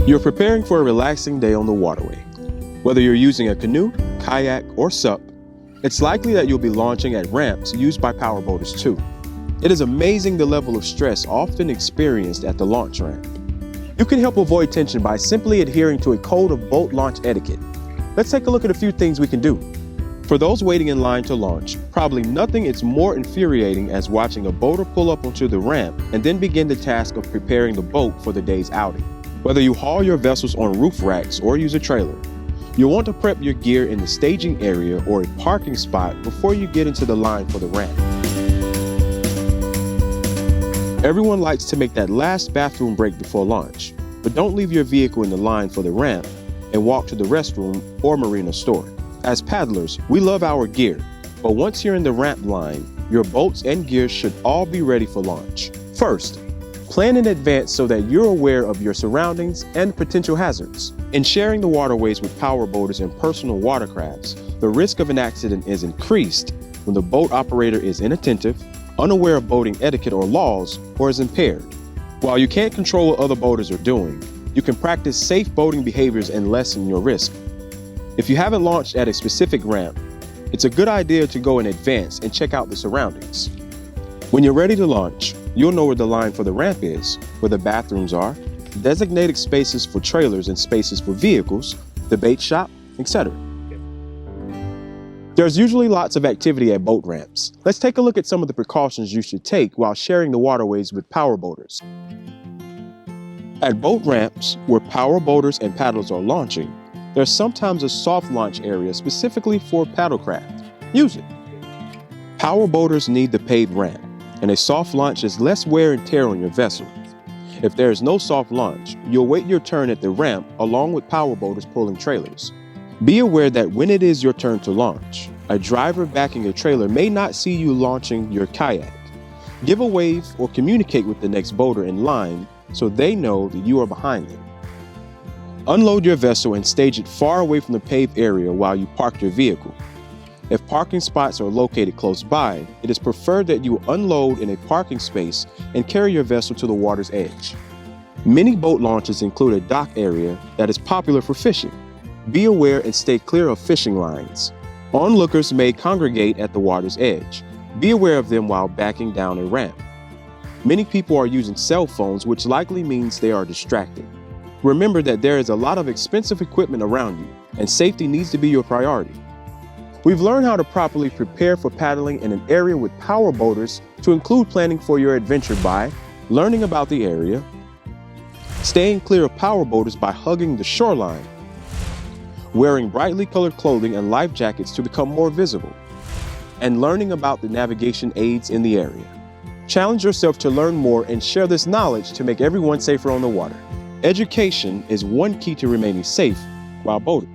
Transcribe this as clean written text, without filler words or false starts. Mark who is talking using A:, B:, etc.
A: You're preparing for a relaxing day on the waterway. Whether you're using a canoe, kayak, or SUP, it's likely that you'll be launching at ramps used by powerboaters too. It is amazing the level of stress often experienced at the launch ramp. You can help avoid tension by simply adhering to a code of boat launch etiquette. Let's take a look at a few things we can do. For those waiting in line to launch, probably nothing is more infuriating as watching a boater pull up onto the ramp and then begin the task of preparing the boat for the day's outing. Whether you haul your vessels on roof racks or use a trailer, you'll want to prep your gear in the staging area or a parking spot before you get into the line for the ramp. Everyone likes to make that last bathroom break before launch, but don't leave your vehicle in the line for the ramp and walk to the restroom or marina store. As paddlers, we love our gear, but once you're in the ramp line, your boats and gear should all be ready for launch. First, plan in advance so that you're aware of your surroundings and potential hazards. In sharing the waterways with powerboaters and personal watercrafts, the risk of an accident is increased when the boat operator is inattentive, unaware of boating etiquette or laws, or is impaired. While you can't control what other boaters are doing, you can practice safe boating behaviors and lessen your risk. If you haven't launched at a specific ramp, it's a good idea to go in advance and check out the surroundings. When you're ready to launch, you'll know where the line for the ramp is, where the bathrooms are, designated spaces for trailers and spaces for vehicles, the bait shop, etc. There's usually lots of activity at boat ramps. Let's take a look at some of the precautions you should take while sharing the waterways with powerboaters. At boat ramps, where powerboaters and paddlers are launching, there's sometimes a soft launch area specifically for paddlecraft. Use it. Powerboaters need the paved ramp, and a soft launch is less wear and tear on your vessel. If there is no soft launch, you'll wait your turn at the ramp along with powerboaters pulling trailers. Be aware that when it is your turn to launch, a driver backing a trailer may not see you launching your kayak. Give a wave or communicate with the next boater in line so they know that you are behind them. Unload your vessel and stage it far away from the paved area while you park your vehicle. If parking spots are located close by, it is preferred that you unload in a parking space and carry your vessel to the water's edge. Many boat launches include a dock area that is popular for fishing. Be aware and stay clear of fishing lines. Onlookers may congregate at the water's edge. Be aware of them while backing down a ramp. Many people are using cell phones, which likely means they are distracted. Remember that there is a lot of expensive equipment around you, and safety needs to be your priority. We've learned how to properly prepare for paddling in an area with powerboaters to include planning for your adventure by learning about the area, staying clear of powerboaters by hugging the shoreline, wearing brightly colored clothing and life jackets to become more visible, and learning about the navigation aids in the area. Challenge yourself to learn more and share this knowledge to make everyone safer on the water. Education is one key to remaining safe while boating.